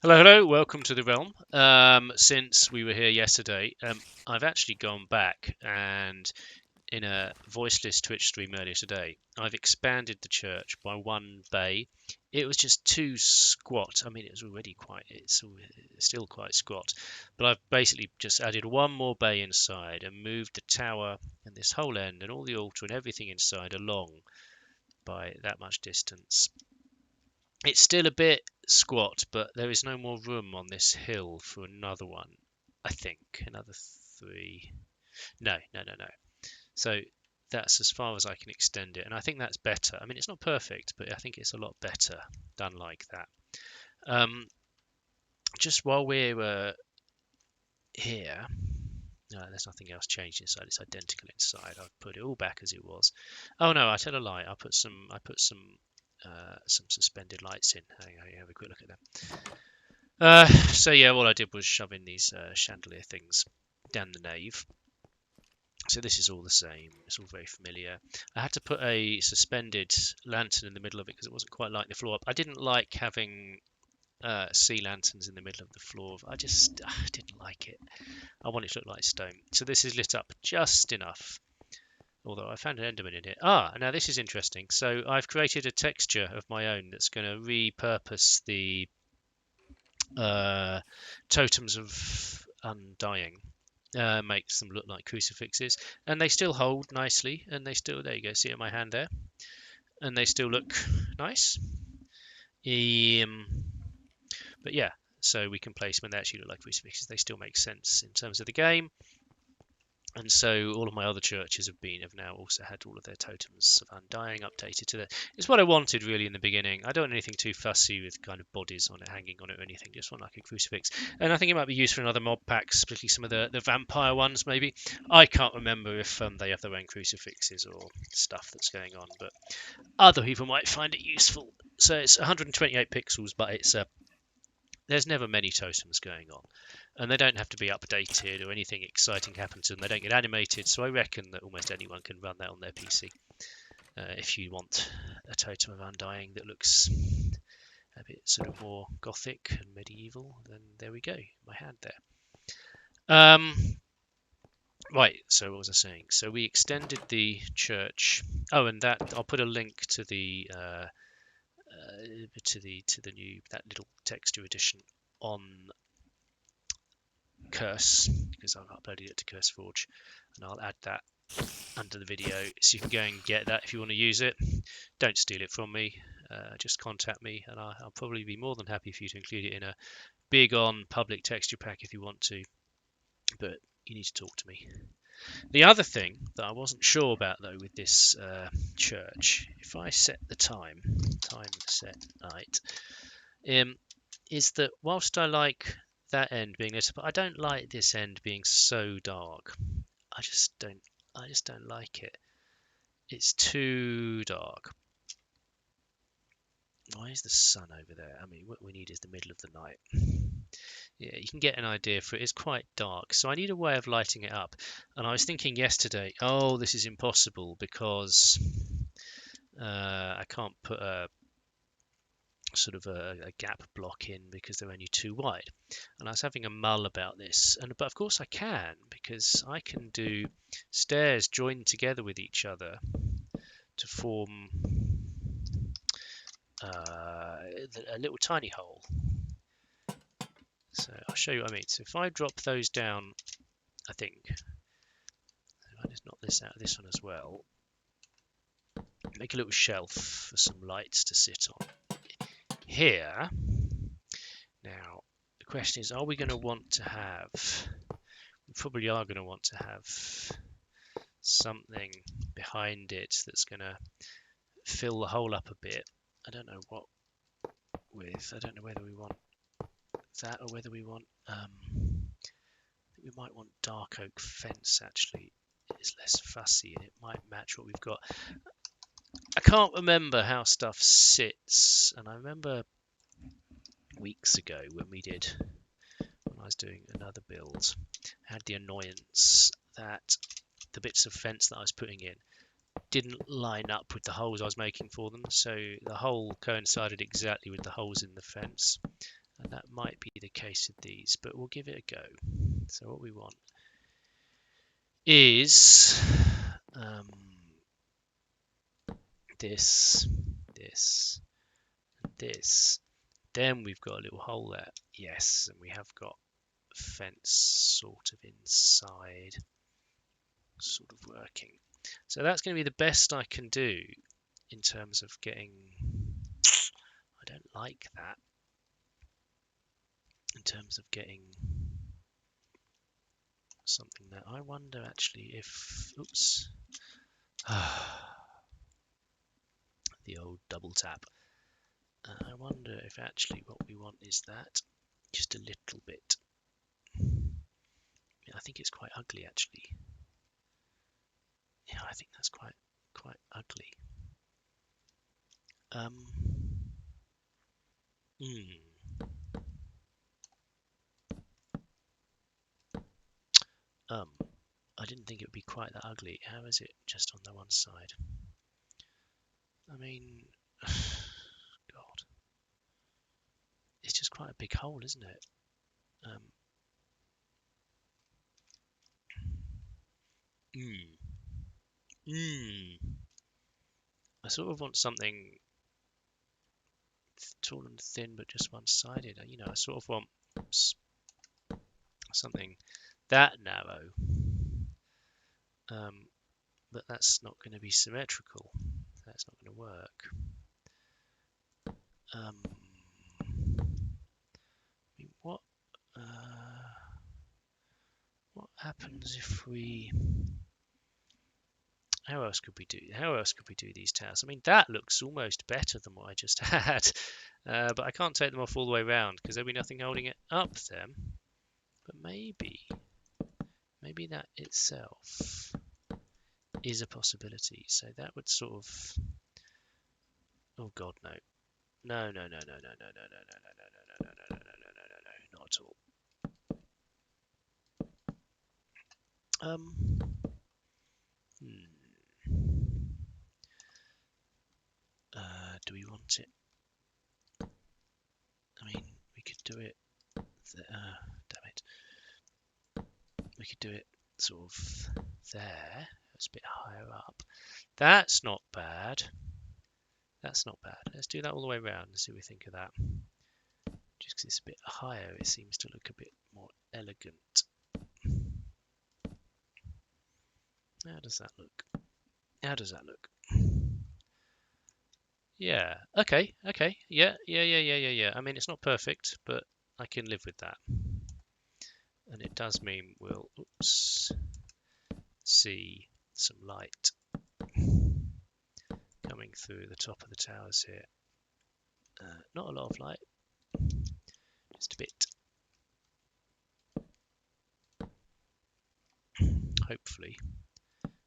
Hello, hello, welcome to the realm. Since we were here yesterday, I've actually gone back and in a voiceless Twitch stream earlier today, I've expanded the church by one bay. It was just too squat. I mean, it was already it's still quite squat, but I've basically just added one more bay inside and moved the tower and this whole end and all the altar and everything inside along by that much distance. It's still a bit squat, but there is no more room on this hill for another one. I think another three. No, no, no, no. So that's as far as I can extend it, and I think that's better. I mean, it's not perfect, but I think it's a lot better done like that. Um, just while we're here, no, there's nothing else changed inside. It's identical inside. I've put it all back as it was. Oh no, I tell a lie. I put some suspended lights in. Hang on, have a quick look at them. So yeah, all I did was shove in these chandelier things down the nave. So this is all the same. It's all very familiar. I had to put a suspended lantern in the middle of it because it wasn't quite like the floor up. I didn't like having sea lanterns in the middle of the floor. I just didn't like it. I want it to look like stone. So this is lit up just enough. Although I found an Enderman in it. Now this is interesting. So I've created a texture of my own that's going to repurpose the totems of undying, makes them look like crucifixes, and they still hold nicely, and they still, there you go, see it in my hand there, and they still look nice. But yeah, so we can place when they actually look like crucifixes, they still make sense in terms of the game. And so all of my other churches have now also had all of their totems of undying updated to that. It's what I wanted really in the beginning. I don't want anything too fussy with kind of bodies on it, hanging on it or anything. Just want like a crucifix. And I think it might be used for another mob packs, particularly some of the vampire ones maybe. I can't remember if they have their own crucifixes or stuff that's going on, but other people might find it useful. So it's 128 pixels, but there's never many totems going on, and they don't have to be updated or anything exciting happens to them. They don't get animated, so I reckon that almost anyone can run that on their PC. If you want a totem of undying that looks a bit sort of more gothic and medieval, then there we go, my hand there. Right, so what was I saying? So we extended the church. Oh, and that I'll put a link to the new, that little texture edition on Curse, because I've uploaded it to CurseForge, and I'll add that under the video so you can go and get that if you want to use it. Don't steal it from me, just contact me, and I'll probably be more than happy for you to include it in a big on public texture pack if you want to, but you need to talk to me. The other thing that I wasn't sure about though with this church, if I set the time set night, is that whilst I like that end being lit up, I don't like this end being so dark. I just don't like it. It's too dark. Why is the sun over there? I mean, what we need is the middle of the night. Yeah, you can get an idea for it. It's quite dark, so I need a way of lighting it up. And I was thinking yesterday, oh, this is impossible because I can't put a sort of a gap block in because they're only too wide. And I was having a mull about this, but of course I can, because I can do stairs joined together with each other to form a little tiny hole. So I'll show you what I mean. So if I drop those down, I think I just knock this out of this one as well. Make a little shelf for some lights to sit on here. Now the question is, are we going to want to have? We probably are going to want to have something behind it that's going to fill the hole up a bit. I don't know what with. I don't know whether we want that or whether we want. We might want dark oak fence. Actually, it's less fussy and it might match what we've got. I can't remember how stuff sits, and I remember weeks ago when I was doing another build, I had the annoyance that the bits of fence that I was putting in didn't line up with the holes I was making for them, so the hole coincided exactly with the holes in the fence, And that might be the case with these, but we'll give it a go. So what we want is this, this, and this. Then we've got a little hole there. Yes, and we have got fence sort of inside, sort of working. So that's going to be the best I can do in terms of getting... I don't like that. In terms of getting something that I wonder actually if... Oops. The old double tap. I wonder if actually what we want is that. Just a little bit. Yeah, I think it's quite ugly actually. Yeah, I think that's quite ugly. I didn't think it would be quite that ugly. How is it just on the one side? I mean, God, it's just quite a big hole, isn't it? I sort of want something tall and thin, but just one-sided. You know, I sort of want something that narrow, but that's not going to be symmetrical. That's not going to work. I mean, what happens if we... How else could we do these towers? I mean, that looks almost better than what I just had, but I can't take them off all the way around because there'll be nothing holding it up then. But maybe that itself is a possibility. So that would sort of... Oh God, no. No, not at all. Do we want it? I mean, we could do it. Damn it. We could do it sort of there. It's a bit higher up. That's not bad. That's not bad. Let's do that all the way around and see what we think of that. Just because it's a bit higher, it seems to look a bit more elegant. How does that look? How does that look? Yeah. Okay. Yeah. I mean, it's not perfect, but I can live with that. And it does mean we'll, see some light coming through the top of the towers here. Not a lot of light, just a bit. Hopefully,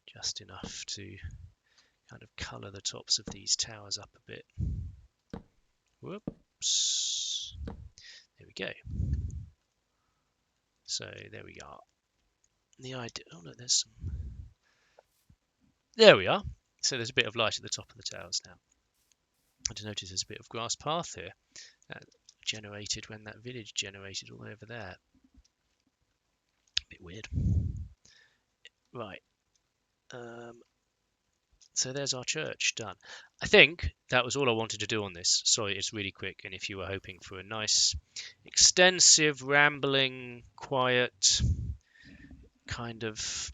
just enough to kind of colour the tops of these towers up a bit. Whoops. There we go. So there we are. The idea. Oh look, there's some. There we are. So there's a bit of light at the top of the towers now. I just noticed there's a bit of grass path here that generated when that village generated all over there. A bit weird. Right. So there's our church done. I think that was all I wanted to do on this. Sorry, it's really quick. And if you were hoping for a nice, extensive, rambling, quiet kind of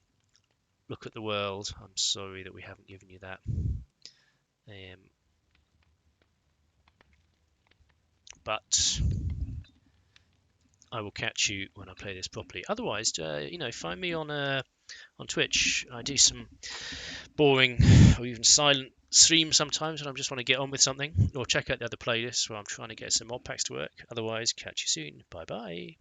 look at the world, I'm sorry that we haven't given you that. But I will catch you when I play this properly. Otherwise, find me on Twitch. I do some boring or even silent streams sometimes when I just want to get on with something, or check out the other playlists where I'm trying to get some mod packs to work. Otherwise, catch you soon. Bye bye.